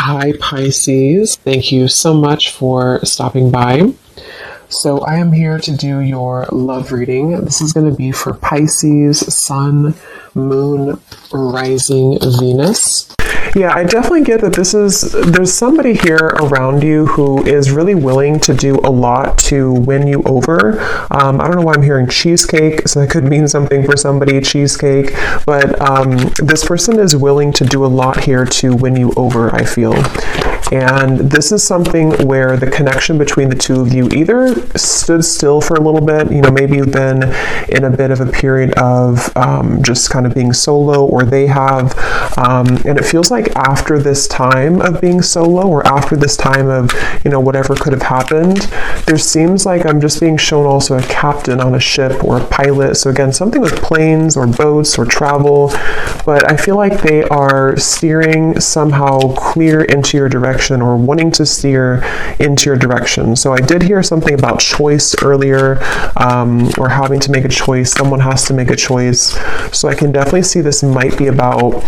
Hi, Pisces. Thank you so much for stopping by. So I am here to do your love reading. This is going to be for Pisces, Sun, Moon, Rising, Venus. Yeah, I definitely get that there's somebody here around you who is really willing to do a lot to win you over. I don't know why I'm hearing cheesecake, so that could mean something for somebody, cheesecake, but this person is willing to do a lot here to win you over, I feel. And this is something where the connection between the two of you either stood still for a little bit, maybe you've been in a bit of a period of just kind of being solo, or they have, and it feels like after this time of being solo, or after this time of, whatever could have happened, there seems like I'm just being shown also a captain on a ship or a pilot. So again, something with planes or boats or travel, but I feel like they are steering somehow clear into your direction, or wanting to steer into your direction. So I did hear something about choice earlier, or having to make a choice. Someone has to make a choice. So I can definitely see this might be about,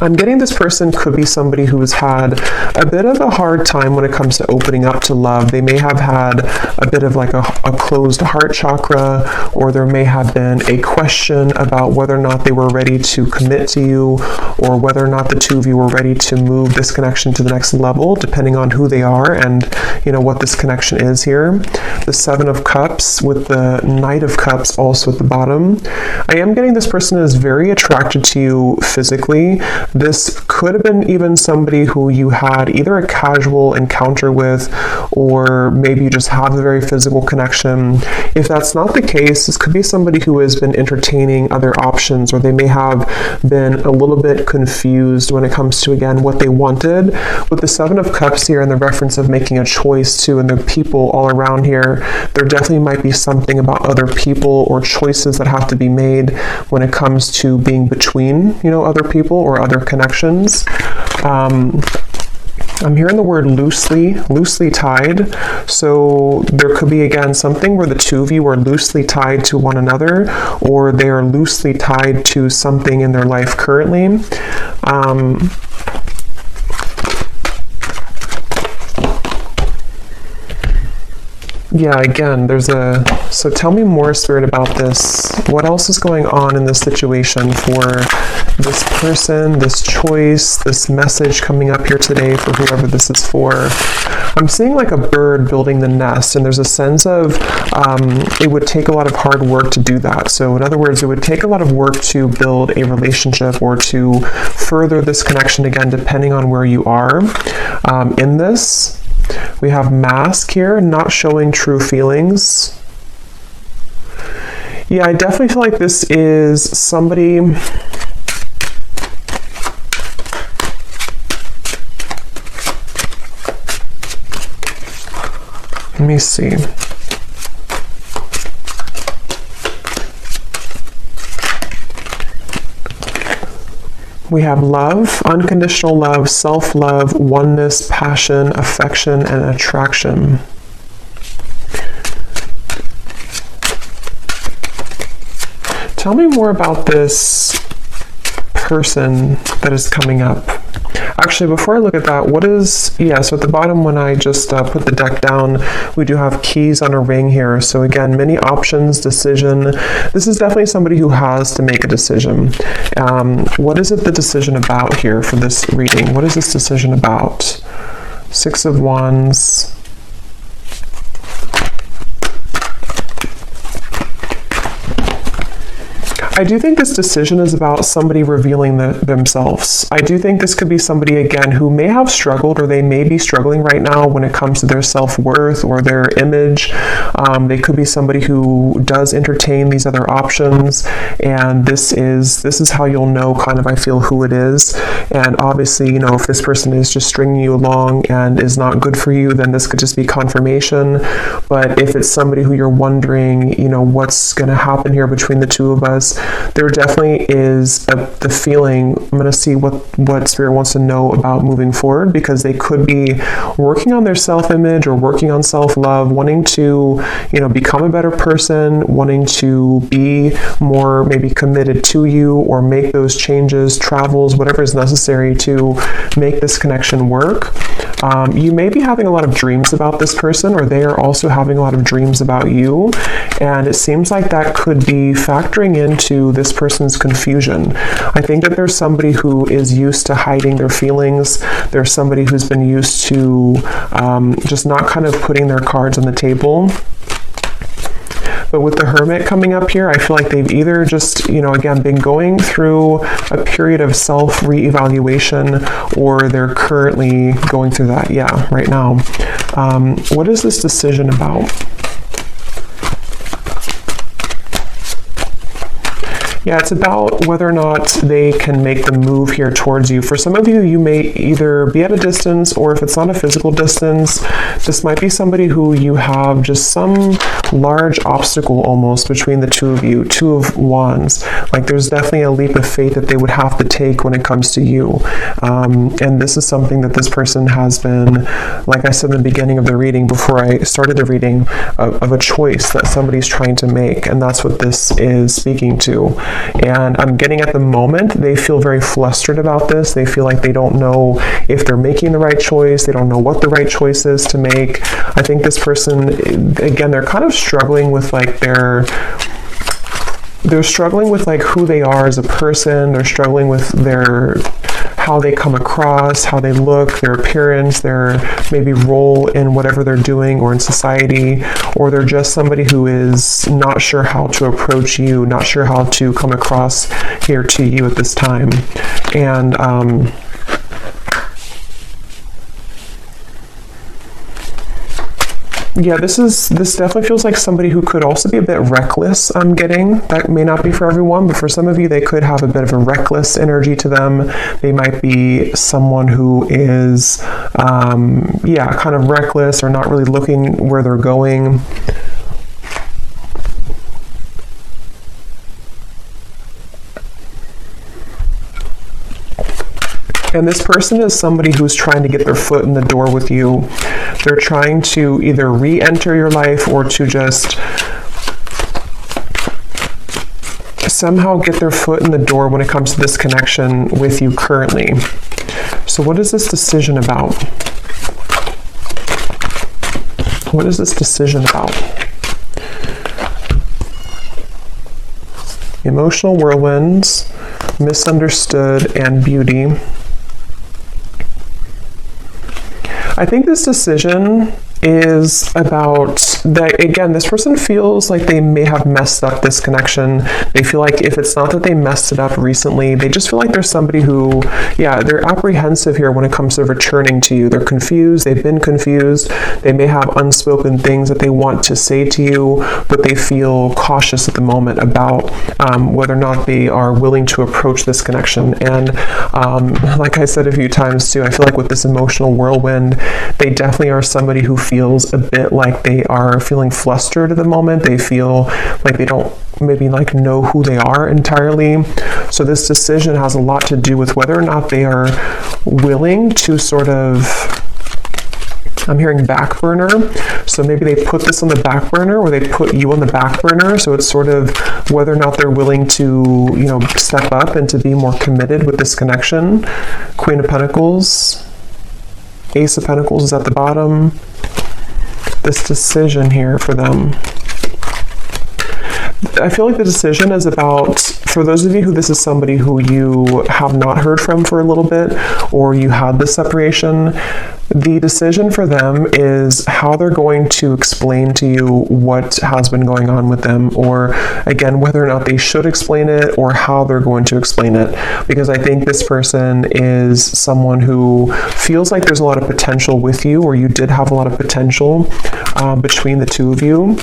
I'm getting this person could be somebody who's had a bit of a hard time when it comes to opening up to love. They may have had a bit of like a closed heart chakra, or there may have been a question about whether or not they were ready to commit to you, or whether or not the two of you were ready to move this connection to the next level, depending on who they are and what this connection is here. The Seven of Cups with the Knight of Cups also at the bottom. I am getting this person is very attracted to you physically. This could have been even somebody who you had either a casual encounter with, or maybe you just have a very physical connection. If that's not the case, this could be somebody who has been entertaining other options, or they may have been a little bit confused when it comes to, again, what they wanted. With the Seven of Cups here and the reference of making a choice too, and the people all around here, there definitely might be something about other people or choices that have to be made when it comes to being between, other people or other connections. I'm hearing the word loosely tied. So there could be, again, something where the two of you are loosely tied to one another, or they are loosely tied to something in their life currently. Yeah, again, so tell me more, Spirit, about this. What else is going on in this situation for this person, this choice, this message coming up here today for whoever this is for? I'm seeing like a bird building the nest, and there's a sense of it would take a lot of hard work to do that. So in other words, it would take a lot of work to build a relationship or to further this connection, again, depending on where you are in this. We have Mask here, not showing true feelings. Yeah, I definitely feel like this is somebody... Let me see. We have love, unconditional love, self-love, oneness, passion, affection, and attraction. Tell me more about this person that is coming up. Actually, before I look at that, so at the bottom when I just put the deck down, we do have keys on a ring here. So again, many options, decision. This is definitely somebody who has to make a decision. What is it the decision about here for this reading? What is this decision about? Six of Wands. I do think this decision is about somebody revealing themselves. I do think this could be somebody, again, who may have struggled, or they may be struggling right now when it comes to their self-worth or their image. They could be somebody who does entertain these other options, and this is how you'll know, kind of, I feel, who it is. And obviously, if this person is just stringing you along and is not good for you, then this could just be confirmation. But if it's somebody who you're wondering, what's going to happen here between the two of us, there definitely is the feeling. I'm going to see what Spirit wants to know about moving forward, because they could be working on their self-image or working on self-love, wanting to, become a better person, wanting to be more maybe committed to you, or make those changes, travels, whatever is necessary to make this connection work. You may be having a lot of dreams about this person, or they are also having a lot of dreams about you. And it seems like that could be factoring into this person's confusion. I think that there's somebody who is used to hiding their feelings. There's somebody who's been used to just not kind of putting their cards on the table. But with the Hermit coming up here, I feel like they've either just, again, been going through a period of self-reevaluation, or they're currently going through that, right now. What is this decision about? Yeah, it's about whether or not they can make the move here towards you. For some of you, you may either be at a distance, or if it's not a physical distance, this might be somebody who you have just some large obstacle almost between the two of you, Two of Wands. Like there's definitely a leap of faith that they would have to take when it comes to you. And this is something that this person has been, like I said in the beginning of the reading, before I started the reading, of a choice that somebody's trying to make. And that's what this is speaking to. And I'm getting at the moment, they feel very flustered about this. They feel like they don't know if they're making the right choice. They don't know what the right choice is to make. I think this person, again, they're kind of struggling with they're struggling with who they are as a person. They're struggling with how they come across, how they look, their appearance, their maybe role in whatever they're doing or in society, or they're just somebody who is not sure how to approach you, not sure how to come across here to you at this time. And yeah, this definitely feels like somebody who could also be a bit reckless, I'm getting. That may not be for everyone, but for some of you, they could have a bit of a reckless energy to them. They might be someone who is, kind of reckless, or not really looking where they're going. And this person is somebody who's trying to get their foot in the door with you. They're trying to either re-enter your life, or to just somehow get their foot in the door when it comes to this connection with you currently. So what is this decision about? What is this decision about? Emotional whirlwinds, misunderstood, and beauty. I think this decision is about that, again, this person feels like they may have messed up this connection. They feel like if it's not that they messed it up recently, they just feel like there's somebody who, they're apprehensive here when it comes to returning to you. They're confused. They've been confused. They may have unspoken things that they want to say to you, but they feel cautious at the moment about whether or not they are willing to approach this connection. And like I said a few times too, I feel like with this emotional whirlwind, they definitely are somebody who feels a bit like they are feeling flustered at the moment. They feel like they don't maybe know who they are entirely. So this decision has a lot to do with whether or not they are willing to sort of, I'm hearing back burner. So maybe they put this on the back burner, or they put you on the back burner. So it's sort of whether or not they're willing to, step up and to be more committed with this connection. Queen of Pentacles. Ace of Pentacles is at the bottom. This decision here for them. I feel like the decision is about, for those of you who this is somebody who you have not heard from for a little bit, or you had this separation, the decision for them is how they're going to explain to you what has been going on with them, or again, whether or not they should explain it, or how they're going to explain it. Because I think this person is someone who feels like there's a lot of potential with you, or you did have a lot of potential between the two of you.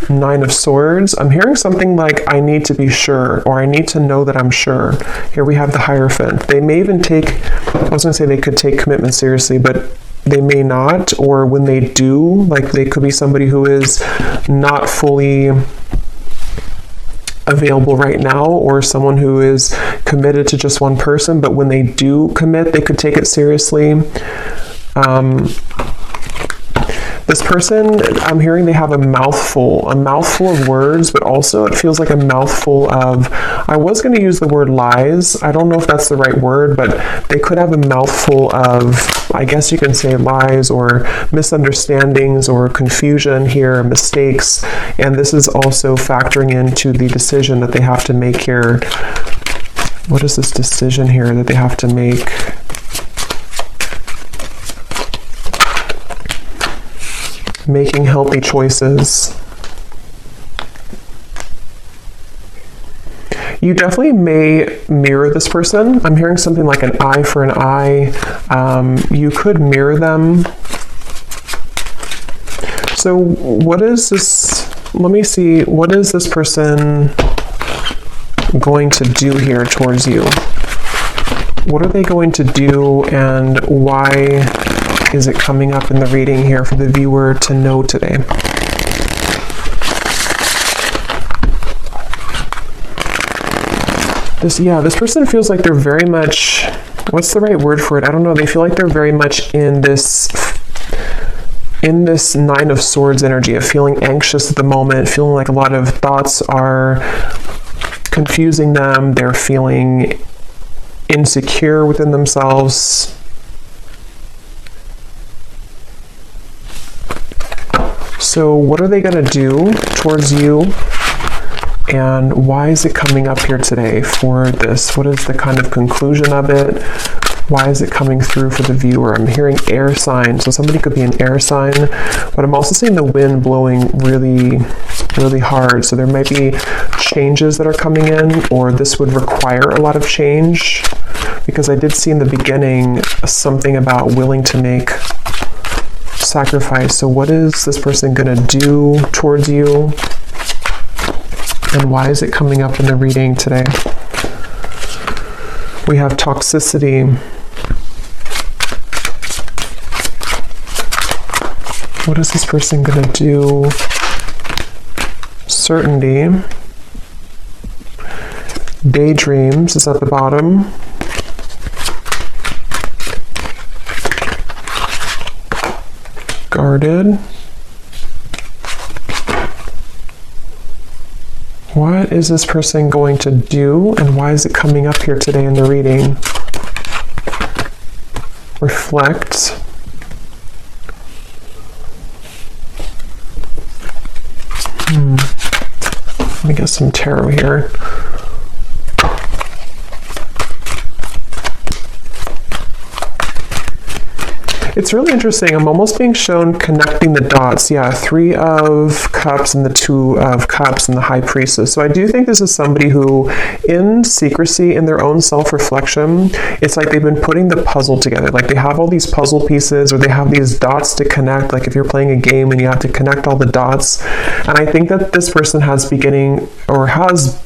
Nine of Swords. I'm hearing something like, I need to be sure, or I need to know that I'm sure. Here we have the Hierophant. They may even take, I was going to say they could take commitment seriously, but they may not, or when they do, they could be somebody who is not fully available right now, or someone who is committed to just one person, but when they do commit, they could take it seriously. This person, I'm hearing they have a mouthful of words, but also it feels like a mouthful of, I was going to use the word lies. I don't know if that's the right word, but they could have a mouthful of, I guess you can say lies or misunderstandings or confusion here, mistakes. And this is also factoring into the decision that they have to make here. What is this decision here that they have to make? Making healthy choices. You definitely may mirror this person. I'm hearing something like an eye for an eye. You could mirror them. So what is this? Let me see. What is this person going to do here towards you? What are they going to do, and why is it coming up in the reading here for the viewer to know today? This person feels like they're very much, what's the right word for it? I don't know. They feel like they're very much in this Nine of Swords energy of feeling anxious at the moment, feeling like a lot of thoughts are confusing them. They're feeling insecure within themselves. So what are they going to do towards you, and why is it coming up here today for this? What is the kind of conclusion of it? Why is it coming through for the viewer? I'm hearing air sign, so somebody could be an air sign, but I'm also seeing the wind blowing really, really hard. So there might be changes that are coming in, or this would require a lot of change, because I did see in the beginning something about willing to make sacrifice. So what is this person going to do towards you, and why is it coming up in the reading today? We have toxicity. What is this person going to do? Certainty. Daydreams is at the bottom. Guarded. What is this person going to do, and why is it coming up here today in the reading? Reflect. Let me get some tarot here. It's really interesting. I'm almost being shown connecting the dots. Yeah, 3 of Cups and the 2 of Cups and the High Priestess. So I do think this is somebody who, in secrecy, in their own self-reflection, it's like they've been putting the puzzle together. Like they have all these puzzle pieces, or they have these dots to connect. Like if you're playing a game and you have to connect all the dots. And I think that this person has beginning, or has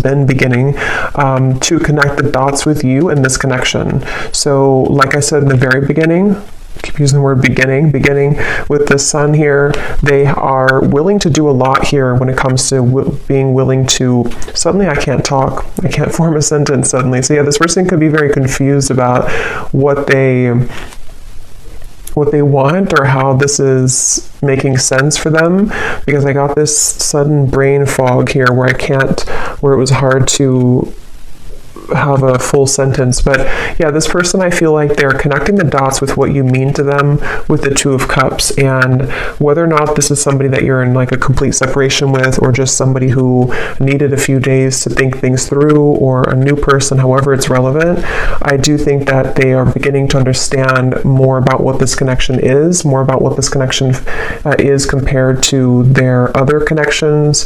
been beginning to connect the dots with you in this connection. So like I said in the very beginning, I keep using the word beginning with the sun here, they are willing to do a lot here when it comes to being willing to, suddenly I can't talk, I can't form a sentence suddenly. So yeah, this person could be very confused about what they want, or how this is making sense for them, because I got this sudden brain fog here where it was hard to have a full sentence. But yeah, this person, I feel like they're connecting the dots with what you mean to them with the 2 of Cups, and whether or not this is somebody that you're in like a complete separation with, or just somebody who needed a few days to think things through, or a new person, however it's relevant, I do think that they are beginning to understand more about what this connection is, more about what this connection is compared to their other connections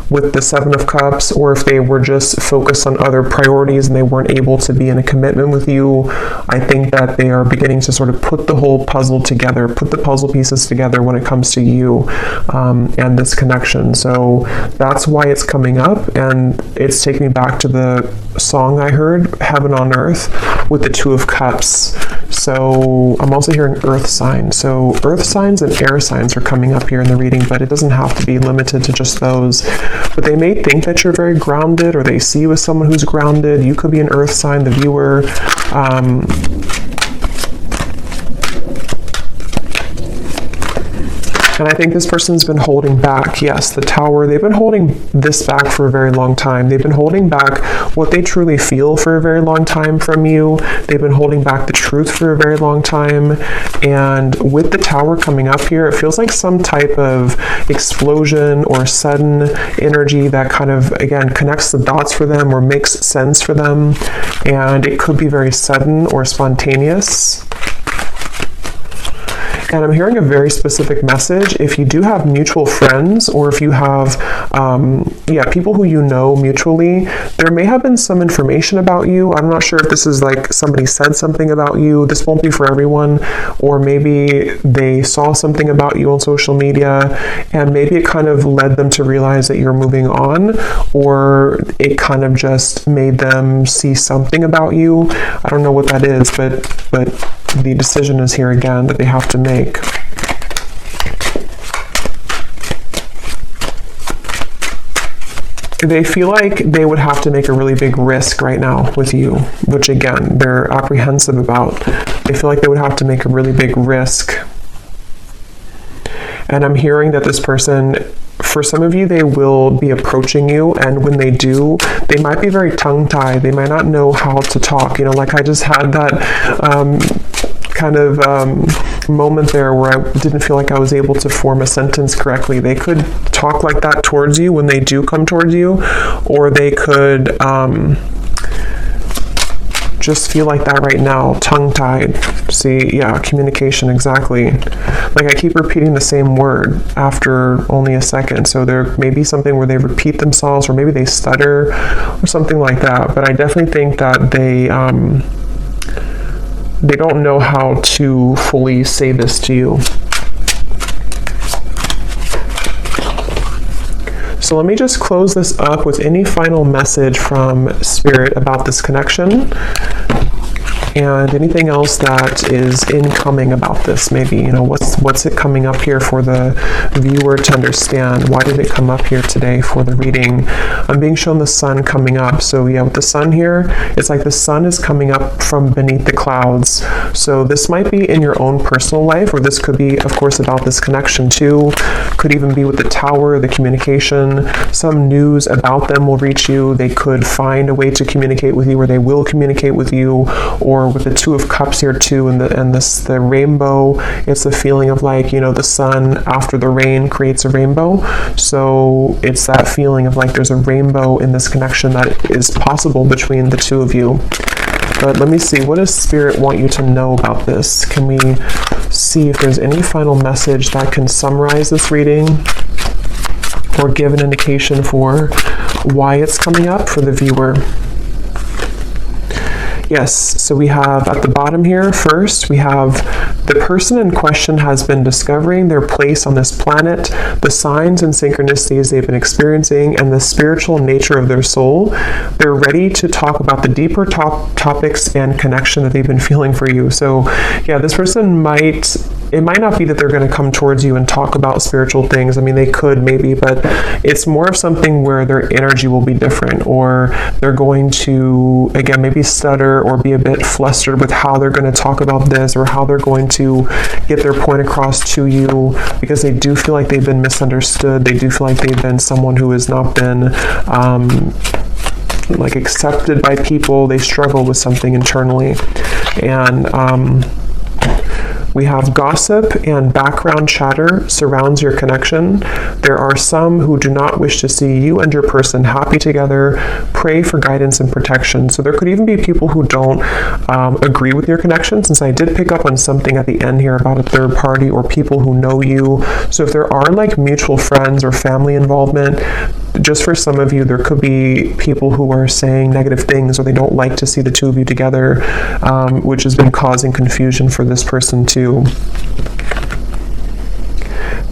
with the 7 of Cups, or if they were just focused on other priorities and they weren't able to be in a commitment with you. I think that they are beginning to sort of put the whole puzzle together, put the puzzle pieces together when it comes to you and this connection. So that's why it's coming up, and it's taking me back to the song I heard, Heaven on Earth, with the 2 of Cups. So I'm also hearing earth signs. So earth signs and air signs are coming up here in the reading, but it doesn't have to be limited to just those. But they may think that you're very grounded, or they see you as someone who's grounded. You could be an earth sign, the viewer. And I think this person's been holding back. Yes, the Tower, they've been holding this back for a very long time. They've been holding back what they truly feel for a very long time from you. They've been holding back the truth for a very long time. And with the Tower coming up here, it feels like some type of explosion or sudden energy that kind of, again, connects the dots for them or makes sense for them. And it could be very sudden or spontaneous. And I'm hearing a very specific message. If you do have mutual friends, or if you have, people who you know mutually, there may have been some information about you. I'm not sure if this is like somebody said something about you. This won't be for everyone. Or maybe they saw something about you on social media, and maybe it kind of led them to realize that you're moving on, or it kind of just made them see something about you. I don't know what that is, but the decision is here again that they have to make. They feel like they would have to make a really big risk right now with you, which again, they're apprehensive about. They feel like they would have to make a really big risk. And I'm hearing that this person, for some of you, they will be approaching you, and when they do, they might be very tongue-tied. They might not know how to talk. You know, like I just had that moment there where I didn't feel like I was able to form a sentence correctly. They could talk like that towards you when they do come towards you, or they could just feel like that right now, tongue-tied. See, yeah, communication, exactly. Like I keep repeating the same word after only a second, so there may be something where they repeat themselves, or maybe they stutter or something like that. But I definitely think that they don't know how to fully say this to you. So let me just close this up with any final message from Spirit about this connection, and anything else that is incoming about this. Maybe, you know, what's it coming up here for the viewer to understand? Why did it come up here today for the reading? I'm being shown the sun coming up. So yeah, with the sun here, it's like the sun is coming up from beneath the clouds. So this might be in your own personal life, or this could be, of course, about this connection too. Could even be with the Tower, the communication. Some news about them will reach you. They could find a way to communicate with you, or they will communicate with you. Or with the Two of Cups here too, and the rainbow, it's a feeling of like, you know, the sun after the rain creates a rainbow. So it's that feeling of like there's a rainbow in this connection that is possible between the two of you. But let me see, what does Spirit want you to know about this? Can we see if there's any final message that can summarize this reading, or give an indication for why it's coming up for the viewer? Yes, so we have at the bottom here, first, we have the person in question has been discovering their place on this planet, the signs and synchronicities they've been experiencing, and the spiritual nature of their soul. They're ready to talk about the deeper topics and connection that they've been feeling for you. So yeah, this person it might not be that they're going to come towards you and talk about spiritual things. I mean, they could maybe, but it's more of something where their energy will be different, or they're going to, again, maybe stutter or be a bit flustered with how they're going to talk about this, or how they're going to get their point across to you, because they do feel like they've been misunderstood. They do feel like they've been someone who has not been like accepted by people. They struggle with something internally. And we have gossip and background chatter surrounds your connection. There are some who do not wish to see you and your person happy together. Pray for guidance and protection. So there could even be people who don't agree with your connection, since I did pick up on something at the end here about a third party or people who know you. So if there are like mutual friends or family involvement, just for some of you, there could be people who are saying negative things, or they don't like to see the two of you together, which has been causing confusion for this person too.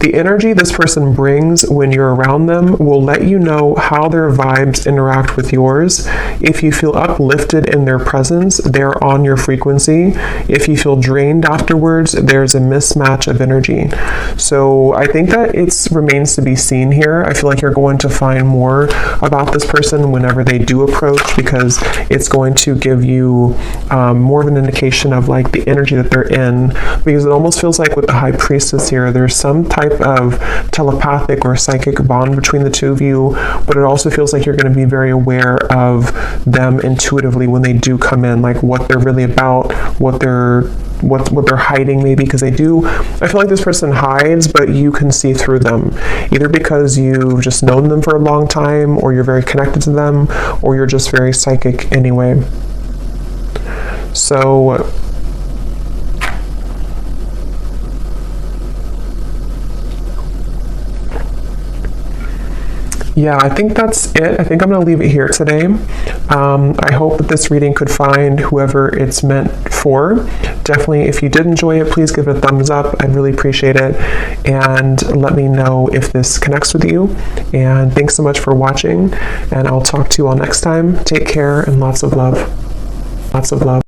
The energy this person brings when you're around them will let you know how their vibes interact with yours. If you feel uplifted in their presence, they're on your frequency. If you feel drained afterwards, there's a mismatch of energy. So I think that it remains to be seen here. I feel like you're going to find more about this person whenever they do approach, because it's going to give you more of an indication of like the energy that they're in, because it almost feels like with the High Priestess here, there's some type of telepathic or psychic bond between the two of you, but it also feels like you're going to be very aware of them intuitively when they do come in, like what they're really about, what they're hiding maybe, because I feel like this person hides, but you can see through them, either because you've just known them for a long time, or you're very connected to them, or you're just very psychic anyway. So yeah, I think that's it. I think I'm going to leave it here today. I hope that this reading could find whoever it's meant for. Definitely, if you did enjoy it, please give it a thumbs up. I'd really appreciate it. And let me know if this connects with you. And thanks so much for watching. And I'll talk to you all next time. Take care and lots of love. Lots of love.